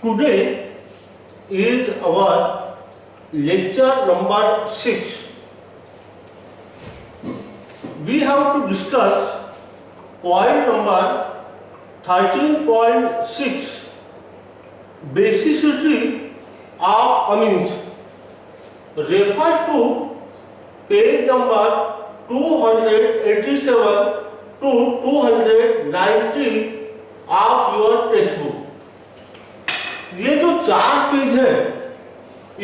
Today is our lecture number 6. We have to discuss point number 13.6, basicity of amines. Refer to page number 287 to 290 of your textbook. ये जो 4 page है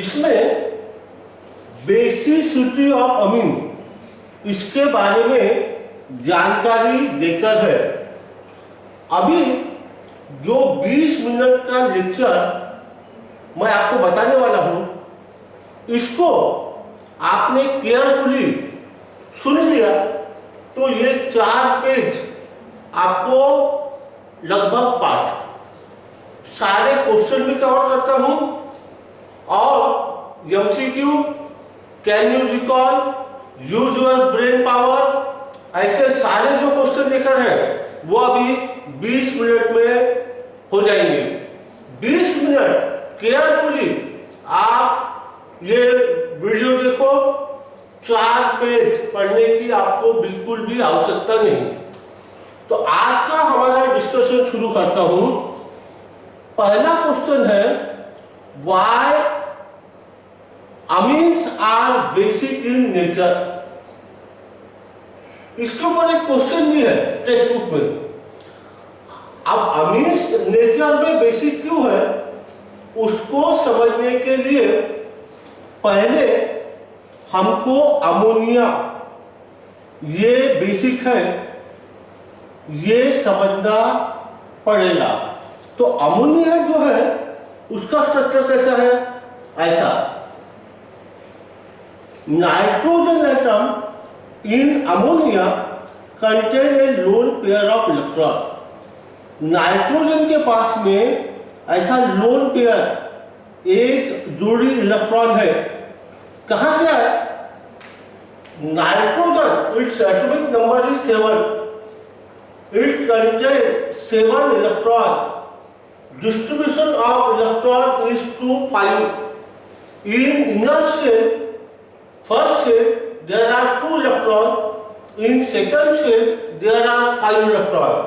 इसमें basicity of अमीन इसके बारे में जानकारी देकर है। अभी जो 20 मिनट का लेक्चर मैं आपको बताने वाला हूं, इसको आपने केयरफुली सुन लिया तो ये 4 पेज आपको लगभग पाठ सारे क्वेश्चन भी कवर करता हूं और MCQ, can you recall, use your brain power, ऐसे सारे जो क्वेश्चन लेकर है वो अभी 20 मिनट में हो जाएंगे। 20 मिनट केयरफुली आप ये वीडियो देखो, 4 पेज पढ़ने की आपको बिल्कुल भी आवश्यकता नहीं। तो आज का हमारा डिस्कशन शुरू करता हूं। पहला क्वेश्चन है why amines are basic in nature. इसके ऊपर एक क्वेश्चन भी है टेक्स्ट बुक में। अब अमीन्स नेचर में बेसिक क्यों है उसको समझने के लिए पहले हमको अमोनिया ये बेसिक है ये समझना पड़ेगा। तो अमोनिया जो है उसका स्ट्रक्चर कैसा है? ऐसा, nitrogen atom in ammonia contain a loan pair of electron. Nitrogen के पास में ऐसा लोन पेयर एक जोड़ी इलेक्ट्रॉन है। कहां से आया? Nitrogen its atomic number is 7, it contain 7 electron. Distribution of electron is 2-5. In inner shell, first shell there are 2 electrons. In second shell there are 5 electrons.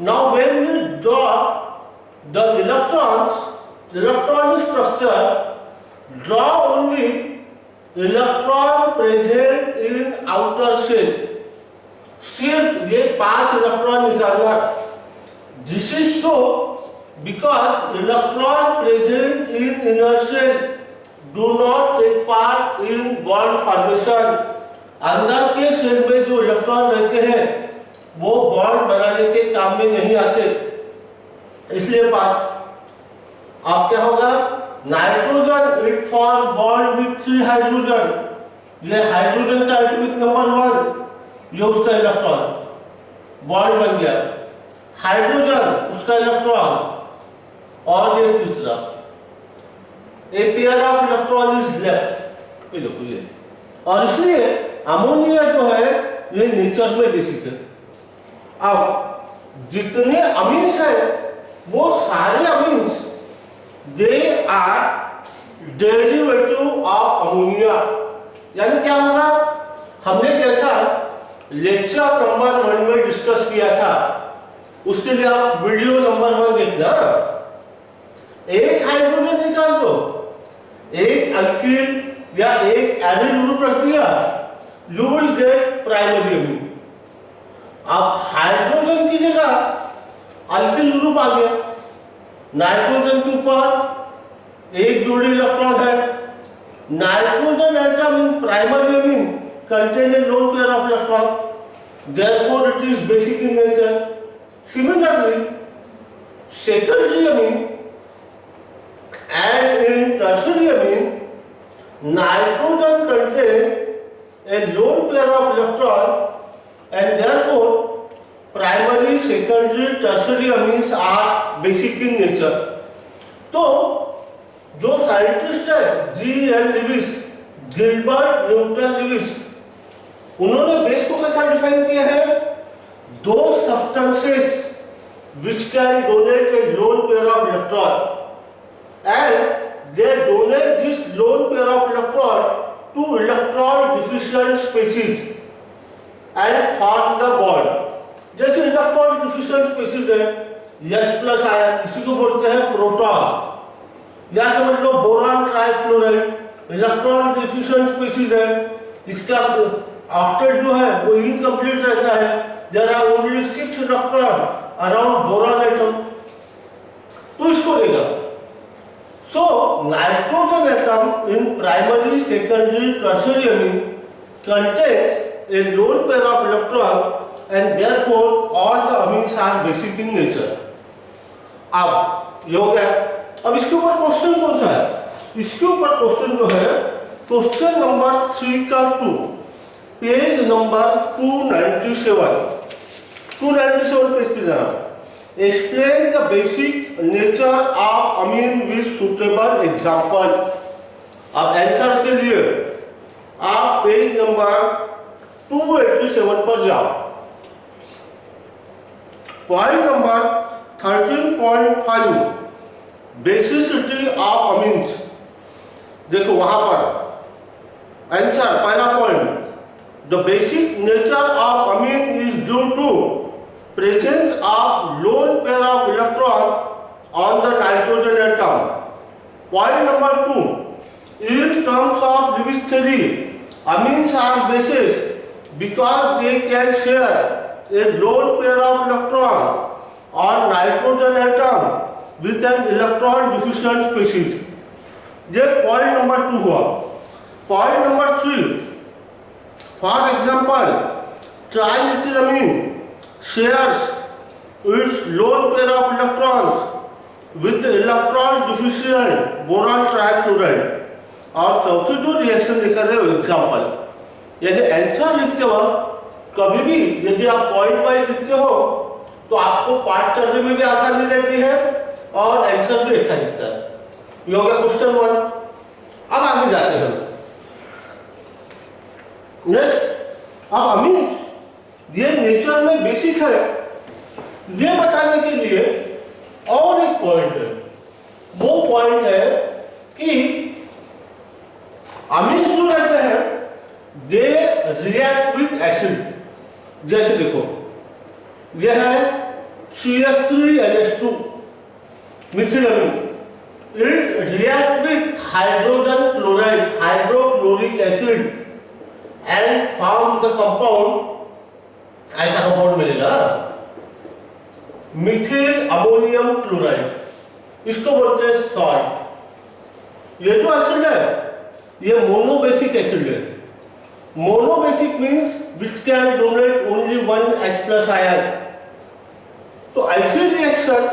Now when we draw the electron structure, draw only electron present in outer shell. सिर्फ ये 5 electron निकालना। This is so because electron present in inner shell do not take part in bond formation. अंदर के shell में जो electron रहते हैं वो बॉन्ड बनाने के काम में नहीं आते, इसलिए 5। अब क्या होगा? Nitrogen it form bond with 3 hydrogen. ये हाइड्रोजन का एटॉमिक नंबर 1, ये उसका इलेक्ट्रॉन बॉन्ड बन गया। हाइड्रोजन उसका इलेक्ट्रॉन और ये तीसरा, a pair of electron is left. ये देखो ये, और इसलिए अमोनिया जो है ये नेचर में बेसिक है। अब जितने अमीन्स हैं वो सारे amines they are derivative of ammonia. यानी क्या होगा? हमने जैसा लेक्चर नंबर 1 में डिस्कस किया था उसके लिए आप वीडियो नंबर 1 देखना। एक हाइड्रोजन निकाल दो, एक अल्किल या एक एरिल ग्रुप रख दिया, you will get primary amine. अब हाइड्रोजन की जगह अल्किल ग्रुप आ गया, नाइट्रोजन के ऊपर एक जोड़ी इलेक्ट्रॉन है। Nitrogen atom in primary amine contain a loan pair of electron, therefore it is basic in nature. Similarly secondary amine and in tertiary amine, nitrogen contains a lone pair of electron and therefore primary, secondary, tertiary amines are basic in nature. तो जो scientist है G.L. Lewis, Gilbert Newton Lewis, उन्होंने base को कैसा define किया है? 2 substances which can donate a lone pair of electron and they donate this lone pair of electron to electron deficient species and form the bond. जैसे electron deficient species है H+ ion, इसी को बोलते हैं proton. या समझ लो boron trifluoride electron deficient species है, इसका ऑक्टेट जो है वो इनकम्प्लीट रहता है, there are only 6 electron around boron atom, तो इसको देगा। So nitrogen atom in primary secondary tertiary amine contains a lone pair of electron and therefore all the amines are basic in nature। अब ये हो गया। अब इसके ऊपर क्वेश्चन कौन सा है? इसके ऊपर क्वेश्चन जो है क्वेश्चन नंबर 3 का 2, पेज नंबर 297 पेज पे जाना। Explain the basic nature of amine with suitable example. अब आंसर के लिए आप पेज नंबर 287 पर जाओ। Point number 13.5 basicity of amines, देखो वहां पर आंसर पहला point, the basic nature of amine is due to presence of lone pair of electron on the nitrogen atom. Point number 2, in terms of Lewis theory, amines are bases because they can share a lone pair of electron on nitrogen atom with an electron deficient species। ये point number 2 हुआ। Point number 3, for example trimethylamine shares its lone pair of electrons with the electron deficient boron trichloride। और चौथी जो reaction लिख रहे हो example, यदि answer लिखते हो कभी भी यदि आप पॉइंट वाइज लिखते हो तो आपको पार्ट करने में भी आसानी रहती है और आंसर भी अच्छा दिखता है। ये हो गया क्वेश्चन 1। अब आगे जाते हैं नेक्स्ट। अब अमीन ये नेचर में बेसिक है, ये बताने के लिए और एक पॉइंट है। वो पॉइंट है कि अमीन्स जो रहते हैं दे रिएक्ट विद एसिड। जैसे देखो ये है CH3NH2 methylamine, it react with hydrogen chloride hydrochloric acid and form the compound, ऐसा कंपाउंड मिलेगा मिथिल अमोनियम क्लोराइड, इसको बोलते हैं सॉल्ट। ये जो एसिड है ये मोनोबेसिक एसिड है। Monobasic means which can donate only 1 H+ ion. तो ऐसी रिएक्शन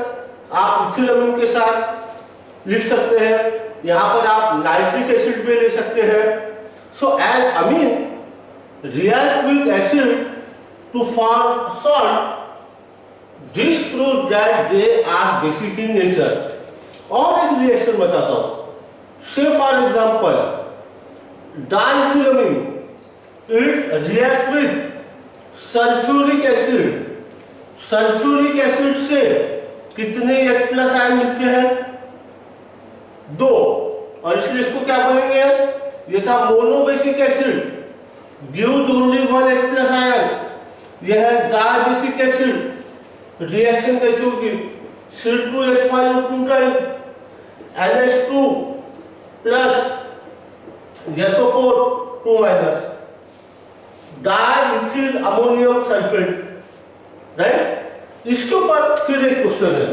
आप इथिलामीन के साथ लिख सकते हैं, यहाँ पर आप नाइट्रिक एसिड भी ले सकते हैं। So as amine react with acid to form salt, this proves that they are basic in nature। और एक रिएक्शन बताता हूँ, say for example diethylamine, it react with sulphuric acid. Sulphuric acid से कितने H+ आयन मिलते हैं? 2, और इसलिए इसको क्या बोलेंगे? ये था monobasic acid, gives only 1 H+ ion. यह है डायबेसिक एसिड, रिएक्शन कैसे होगी? C2H5O2 NH2 plus SO4 2- diethyl ammonium sulphate. Right, इसके ऊपर फिर एक क्वेश्चन है,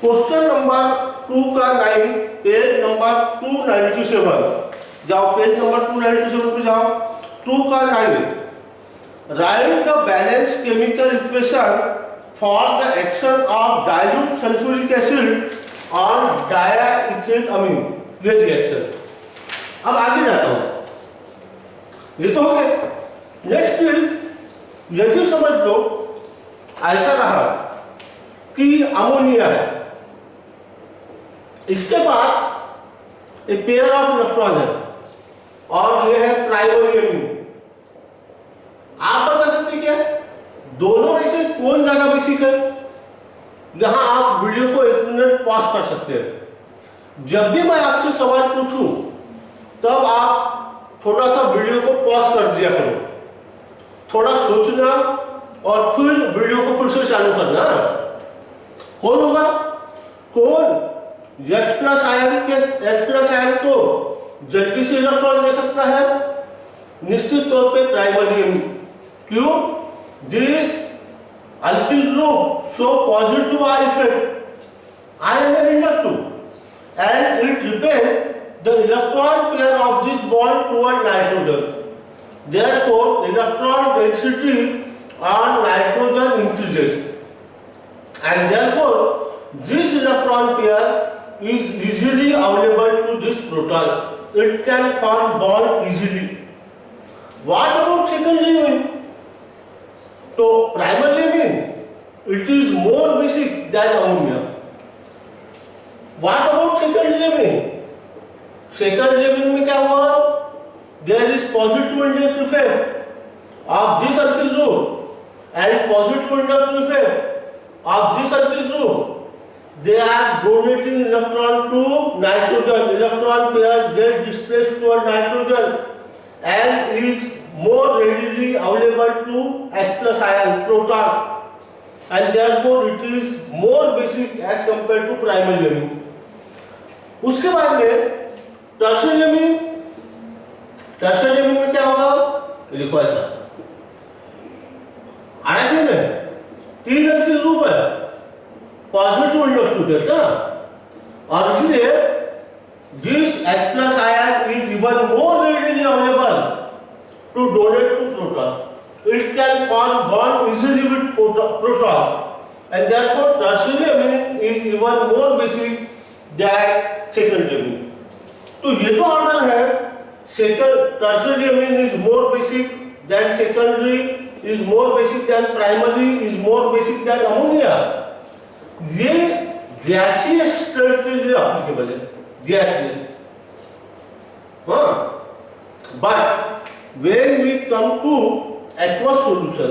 क्वेश्चन नंबर 2 का 9, पेज नंबर 297 जाओ। पेज नंबर 297 पे जाओ। 2 का 9, write the balanced chemical equation for the action of dilute sulfuric acid on diethylamine। ये रिएक्शन। अब आगे जाता हूँ, ये तो हो गया। नेक्स्ट इज, यदि समझ लो ऐसा रहा कि अमोनिया है, इसके पास एक पेयर ऑफ इलेक्ट्रॉन है और ये है प्राइमरी अमीन। आप बता सकते क्या दोनों में से कौन ज्यादा बेसिक है? यहां आप वीडियो को 1 मिनट पॉज कर सकते हैं। जब भी मैं आपसे सवाल पूछूं तब आप थोड़ा सा वीडियो को पॉज कर दिया करो, थोड़ा सोचना और फिर वीडियो को फिर से चालू करना। कौन होगा? कौन H प्लस आयन को जल्दी से इलेक्ट्रॉन दे सकता है? निश्चित तौर पे प्राइमरी एमीन। क्यों? This alkyl group show positive R effect, iron is inductive and it repels the electron pair of this bond toward nitrogen. Therefore, electron density on nitrogen increases and therefore this electron pair is easily available to this proton. It can form bond easily. What about secondary amine? तो primary amine it is more basic than ammonia. What about secondary amine? Secondary amine में क्या हुआ? There is positive and negative effect of this alkyl group and positive and negative effect of this alkyl group. They are donating electron to nitrogen. Electron pair get displaced toward nitrogen and is more readily available to H plus ion proton, and therefore it is more basic as compared to primary amine. उसके बाद में tertiary amine. Tertiary amine में क्या होगा? लिखो ऐसा, आना चाहिए में 3 अलकिल ग्रुप है, पॉजिटिव इंडक्टिव ना, और इसलिए this H plus ion is even more readily available to donate to proton. It can form bond easily with proton and therefore tertiary amine is even more basic than secondary amine. तो ये जो order है, tertiary amine is more basic than secondary, is more basic than primary, is more basic than ammonia. ये gaseous state के लिए applicable है, gaseous. हाँ, but when we come to aqueous solution,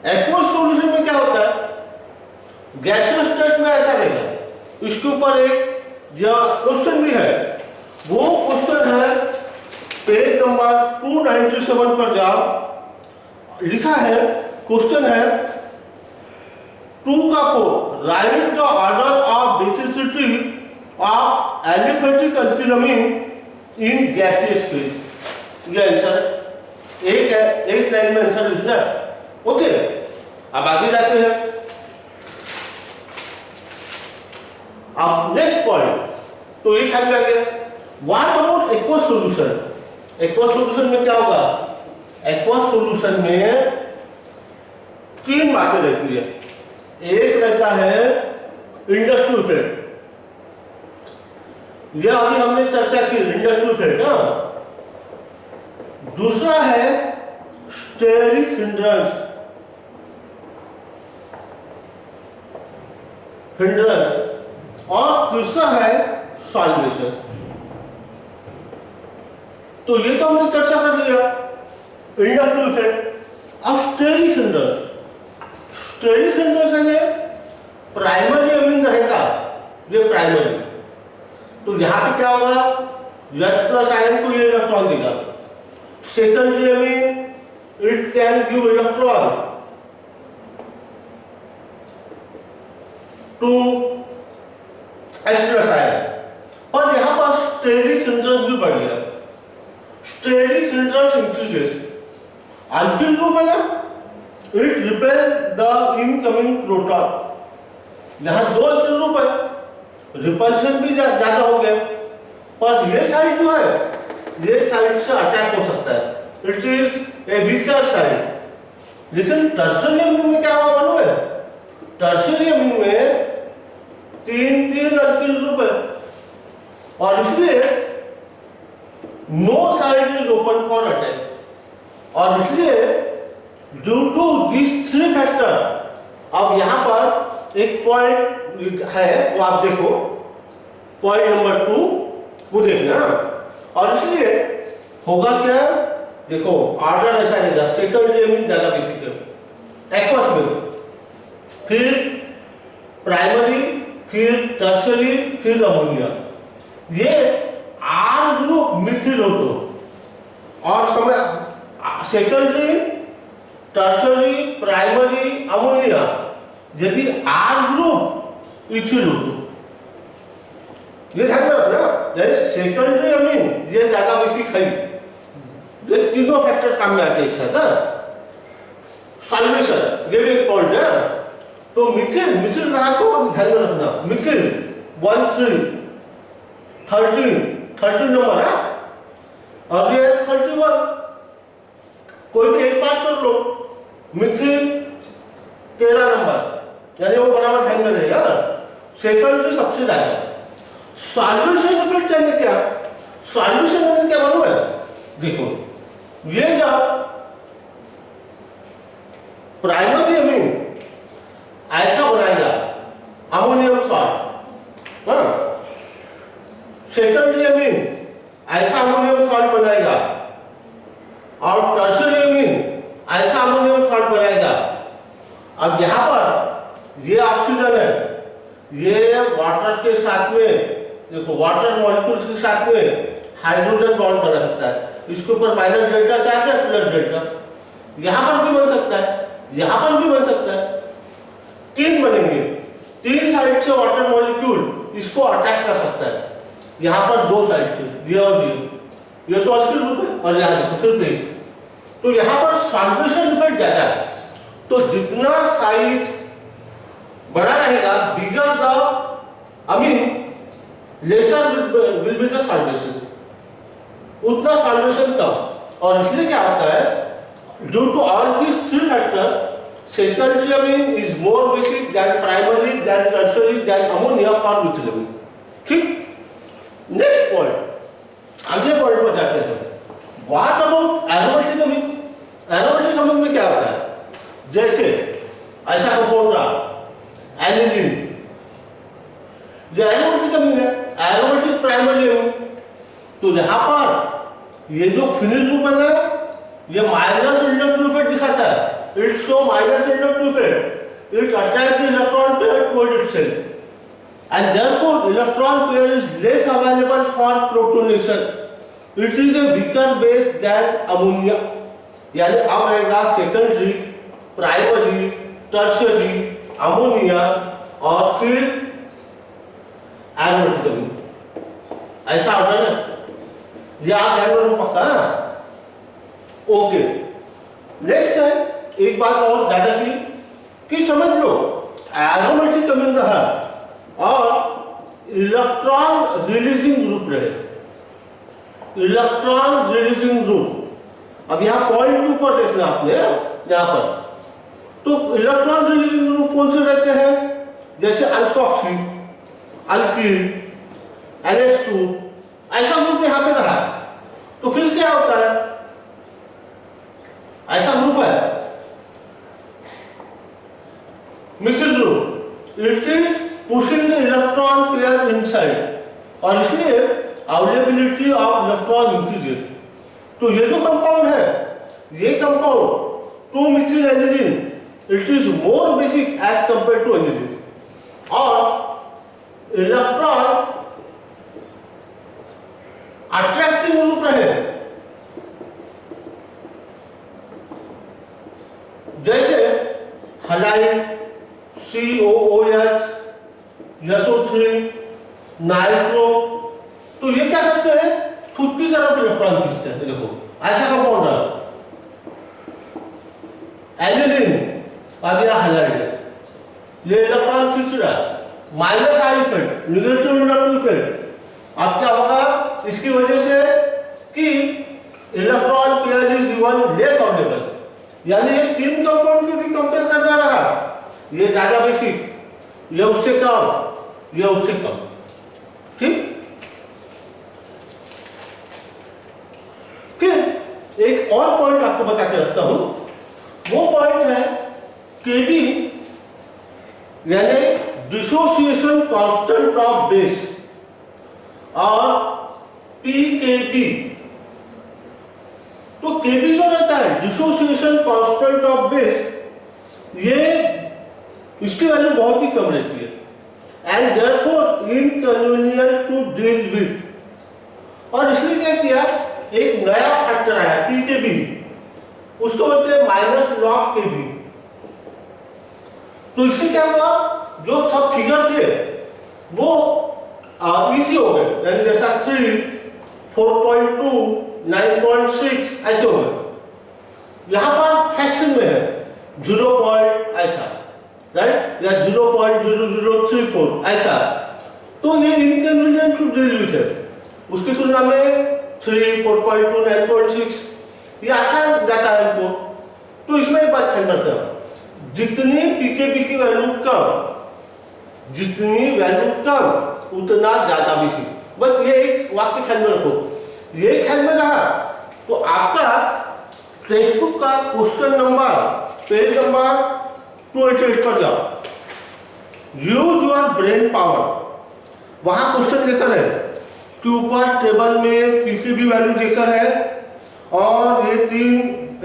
aqueous solution में क्या होता है? गैसियस स्टेट में ऐसा रहेगा। इसके ऊपर एक क्वेश्चन भी है, वो क्वेश्चन है पेज नंबर 297 पर जाओ, लिखा है, क्वेश्चन है 2 का 4, right the order of basicity of aliphatic alkyl amine in gaseous phase. ये आंसर है, एक लाइन में आंसर लिखना है। ओके, अब आगे जाते हैं। अब नेक्स्ट पॉइंट, तो ये ख्याल में आ गया। What about aqueous solution? Aqueous solution में क्या होगा? एक्वस सॉल्यूशन में 3 बातें रहती है। एक रहता है इंडक्टिव इफेक्ट, यह अभी हमने चर्चा की, इंडक्टिव इफेक्ट ना। दूसरा है स्टेरिक हिंड्रेंस, और तीसरा है सॉल्वेशन। तो ये तो हमने चर्चा कर लिया, इंडक्टिव इफेक्ट। अब स्टेरिक हिंड्रेंस, स्टेरिक हिंड्रेंस है प्राइमरी अमीन रहेगा, ये प्राइमरी। तो यहाँ पे क्या होगा? H प्लस आयन को ये इलेक्ट्रॉन देगा। Secondary amine, it can give electron to H plus ion, और यहाँ पर स्टेरिक हिंड्रेंस भी बढ़ गया। Steric hindrance increases, alkyl group है ना, it repels the incoming proton। यहाँ 2 alkyl group है, रिपल्शन भी ज्यादा हो गया, पर ये साइड जो है, ये साइड से अटैक हो सकता है। It is a weaker side. लेकिन टर्शियरी अमीन में क्या हुआ मालूम है? टर्शियरी अमीन में 3 अलकिल ग्रुप है, और इसलिए no side is open for attack, और इसलिए ड्यू टू दिस 3 फैक्टर। अब यहाँ पर एक पॉइंट है, वो आप देखो, पॉइंट नंबर 2 वो देखना। और इसलिए होगा क्या, देखो ऑर्डर ऐसा रहेगा, सेकेंडरी अमीन ज्यादा बेसिक है एक्वस में, फिर प्राइमरी, फिर टर्शरी, फिर अमोनिया। ये R ग्रुप मिथिल ऑटो और समय सेकेंडरी, टर्शरी, प्राइमरी, अमोनिया यदि R ग्रुप इथिल ऑटो। ये ध्यान में रखना, यानी सेकेंडरी अमीन ये ज्यादा बेसिक है, ये तीनों फैक्टर काम में आते हैं एक साथ। सॉल्यूशन ये भी एक पॉइंट है। तो मिथिल मिथिल रहा तो ध्यान में रखना, मिथिल 1 3 13 नंबर है और ये 31, कोई भी एक बार कर लो, मिथिल 13 नंबर, यानी वो बराबर ध्यान में रहेगा। सेकेंडरी सबसे ज्यादा। सॉल्यूशन फिर चाहिए क्या? सॉल्यूशन में क्या मालूम है? देखो ये जब प्राइमरी अमीन ऐसा बनाएगा अमोनियम सॉल्ट, सेकेंडरी अमीन ऐसा अमोनियम सॉल्ट बनाएगा और टर्शरी अमीन ऐसा अमोनियम सॉल्ट बनाएगा। अब यहाँ पर ये ऑक्सीजन है, ये वाटर के साथ में, देखो वाटर मॉलिक्यूल्स के साथ में हाइड्रोजन बॉन्ड बना सकता है, इसके ऊपर माइनस डेल्टा चार्ज है, प्लस डेल्टा, यहाँ पर भी बन सकता है, यहाँ पर भी बन सकता है। 3 बनेंगे, 3 साइड से वाटर मॉलिक्यूल इसको अटैक कर सकता है, यहाँ पर 2 साइड से, ये और ये तो अलग रूप है और यहाँ देखो सिर्फ एक। तो यहाँ पर सॉल्यूशन इफेक्ट ज्यादा है, तो जितना साइज बड़ा रहेगा, bigger the amine lesser will be the solution, उतना सॉल्यूशन कम। और इसलिए क्या होता है, due to all this 3 factor, secondary amine is more basic than primary, than tertiary, than ammonia for methyl amine. ठीक, नेक्स्ट पॉइंट, अगले पॉइंट पर जाते हैं। What about aromatic amine? Aromatic amine में क्या होता है? जैसे ऐसा कंपाउंड रहा एनिलीन, जो एरोमेटिक अमीन है, एरोमेटिक प्राइमरी अमीन। तो यहाँ पर ये जो फिनिल ग्रुप है, ये माइनस इंडक्टिव इफेक्ट दिखाता है, it show minus inductive effect, it attack the electron pair toward itself and therefore electron pair is less available for protonation. It is a weaker base than ammonia. यानी अब रहेगा secondary, primary, tertiary, ammonia और फिर aromatic अमीन। ऐसा होता है ना, ये आप ध्यान में रखो पक्का। ओके, नेक्स्ट है एक बात और ज्यादा की कि समझ लो एरोमेटिक अमीन रहा और इलेक्ट्रॉन रिलीजिंग ग्रुप रहे, इलेक्ट्रॉन रिलीजिंग ग्रुप। अब यहाँ पॉइंट 2 पर देखना आपने, यहाँ पर तो इलेक्ट्रॉन रिलीजिंग ग्रुप कौन से रहते हैं? जैसे अल्कोक्सी, अल्कीन, NH2, ऐसा ग्रुप यहाँ पे रहा। तो फिर क्या होता है? ऐसा ग्रुप है methyl group, it is pushing the electron pair inside और इसलिए अवेलेबिलिटी ऑफ इलेक्ट्रॉन इंक्रीजेस। तो ये जो कंपाउंड है, ये compound 2 methyl aniline, it is more basic as compare to aniline और इलेक्ट्रॉन अट्रैक्टिव ग्रुप रहे, जैसे हलाइड, COOH, SO3, नाइट्रो। तो ये क्या करते हैं? खुद की तरफ इलेक्ट्रॉन खींचते हैं। देखो ऐसा कंपाउंड है एनिलीन, अब यह हाइलाइट है, ये इलेक्ट्रॉन खींच रहा है, minus I effect, negative inductive effect. अब क्या होगा इसकी वजह से कि electron pair is even less available, यानी ये 3 कंपाउंड को भी कंपेयर कर रहा, ये ज्यादा बेसिक, ये उससे कम, ये उससे कम। ठीक, फिर एक और पॉइंट आपको बता के रखता हूं, वो पॉइंट है केबी, यानी डिसोसिएशन कांस्टेंट ऑफ बेस, और पीकेबी। तो केबी जो रहता है डिसोसिएशन कांस्टेंट ऑफ बेस, ये इसकी वैल्यू बहुत ही कम रहती है। And therefore inconvenient to deal with. और इसलिए क्या किया, एक नया फैक्टर आया पीकेबी, उसको बोलते हैं माइनस लॉग केबी। तो इससे क्या हुआ, जो सब फिगर थे वो इजी हो गए, यानी जैसा 3, 4.2, 9.6 ऐसे हो गए। यहाँ पर फ्रैक्शन में है 0 पॉइंट ऐसा, राइट, या 0.0034 ऐसा। तो ये इनकन्वीनियंट टू डील विद है, उसकी तुलना में 3, 4.2, 9.6 ये आसान जाता है हमको। तो इसमें एक बात ध्यान रखना, जितनी पीकेबी की वैल्यू कम, जितनी वैल्यू कम उतना ज्यादा बेसिक। बस ये एक वाक्य ख्याल में रखो, ये ख्याल में रहा तो आपका टेक्स्ट बुक का क्वेश्चन नंबर पेज नंबर 288 पर जाओ, यूज योर ब्रेन पावर। वहां क्वेश्चन देकर है कि ऊपर टेबल में पीकेबी वैल्यू देकर है और ये 3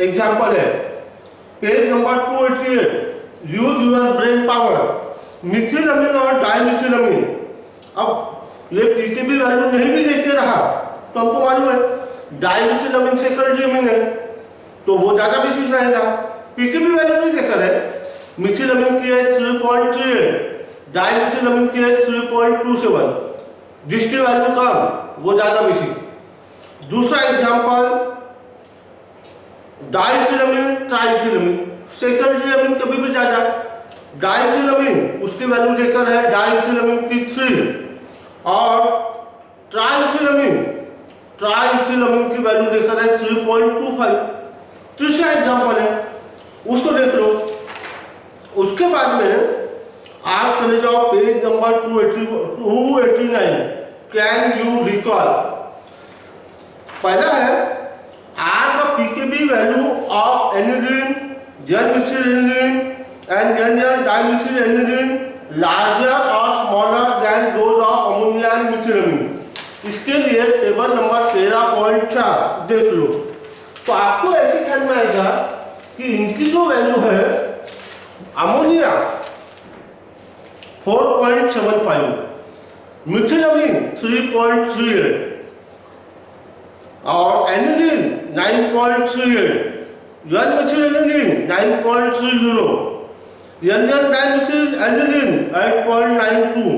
एग्जाम्पल है। Page number 288, use your brain power, methylamine और डाइमिथिलामीन। अब ये पीकेबी वैल्यू नहीं भी देखे रहा तो हमको मालूम है डाइमिथिलामीन सेकेंडरी अमीन है तो वो ज्यादा बेसिक रहेगा। पीकेबी वैल्यू नहीं देखा है, मिथिलामीन की है 3.38, डाइमिथिलामीन की है 3.27, जिसकी वैल्यू कम वो ज्यादा बेसिक। दूसरा एग्जांपल डाइथिलामीन ट्राइथिलामीन, सेकेंडरी अमीन कभी भी ज्यादा, डाइथिलामीन उसकी वैल्यू देकर है डाइथिलामीन की 3 और ट्राइथिलामीन की वैल्यू देकर है 3.25। तीसरा एग्जांपल है उसको देख लो। उसके बाद में आप चले जाओ page number 289, can you recall. पहला है are the pKb value of aniline, N-methylenedione and N-dimethylenedione larger or smaller than those of ammonia and methylamine। इसके लिए टेबल नंबर 13.4 देख लो। तो आपको ऐसे ख्याल में आएगा कि इनकी जो वैल्यू है, अमोनिया 4.75, मिथिलामीन 3.38 और एनिलीन 9.38, N-methylenedione 9.30, N-dimethylenedione 8.92।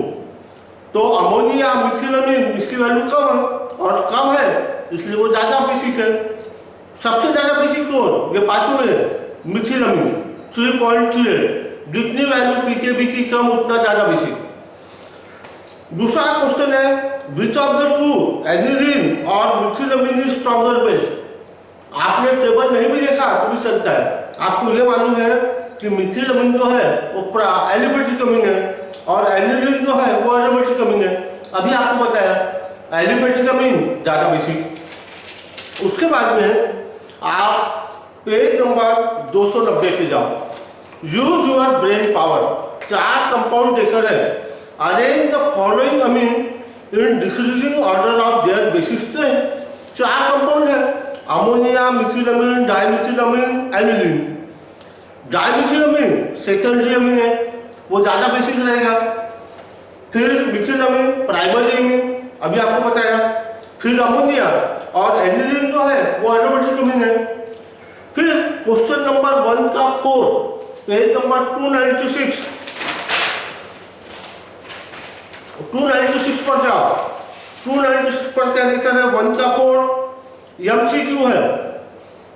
तो अमोनिया मिथिलामीन इसकी वैल्यू कम है और कम है इसलिए वो ज्यादा बेसिक है। सबसे ज्यादा बेसिक कौन, ये पांचों है, मिथिलामीन 3.38, जितनी वैल्यू पीकेबी की कम उतना ज्यादा बेसिक। दूसरा क्वेश्चन है which of the two aniline और मिथिलामीन इज स्ट्रॉन्गर बेस। आपने टेबल नहीं भी देखा तो भी चलता है, आपको ये मालूम है कि मिथिलामीन जो है वो एलिफेटिक अमीन है और एनिलीन जो है वो एरोमेटिक अमीन है। अभी आपको बताया एलिफेटिक अमीन ज्यादा बेसिक। उसके बाद में आप पेज नंबर 290 पे जाओ, use your brain power. 4 compound देकर है, arrange the following amine in decreasing order of their basic strength. 4 compound है, ammonia, methylamine, dimethylamine, aniline. Dimethylamine secondary amine है, वो ज्यादा बेसिक रहेगा। फिर मिथिलामीन प्राइमरी अमीन, अभी आपको बताया। फिर अमोनिया और एनिलीन जो है वो एरोमेटिक अमीन है। फिर क्वेश्चन नंबर 1 का 4, पेज नंबर 296 पर जाओ। 296 पर क्या लिखा है, 1 का 4 एमसीक्यू है।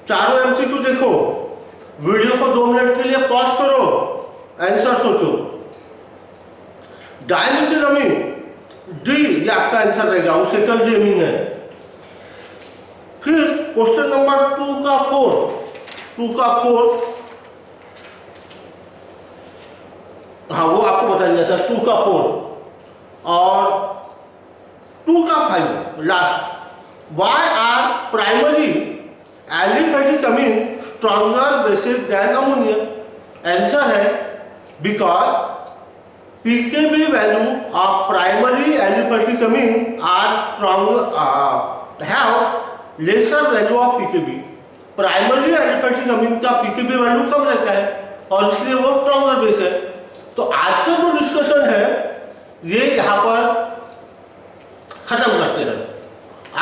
चारों एमसीक्यू देखो, वीडियो को 2 मिनट के लिए पॉज करो, आंसर सोचो। डाइमिथिलामीन डी ये आपका आंसर रहेगा, वो सेकेंडरी अमीन है। फिर क्वेश्चन नंबर 2 का 4 हाँ वो आपको बताया था 2 का 4 और 2 का 5 last. Why are primary aliphatic amine stronger bases than ammonia? Answer है because pKb value of primary aliphatic amine are stronger have lesser value of pKb। Primary aliphatic अमीन का पीकेबी वैल्यू कम रहता है और इसलिए वो स्ट्रॉन्गर बेस है। तो आज का जो डिस्कशन है ये यहाँ पर खत्म करते हैं।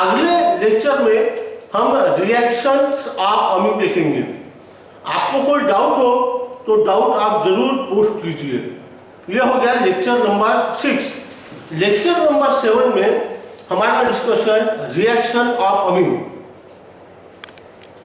अगले लेक्चर में हम रिएक्शंस ऑफ अमीन देखेंगे। आपको कोई डाउट हो तो डाउट आप जरूर पोस्ट कीजिए। यह हो गया लेक्चर नंबर 6। लेक्चर नंबर 7 में हमारा डिस्कशन रिएक्शन ऑफ अमीन।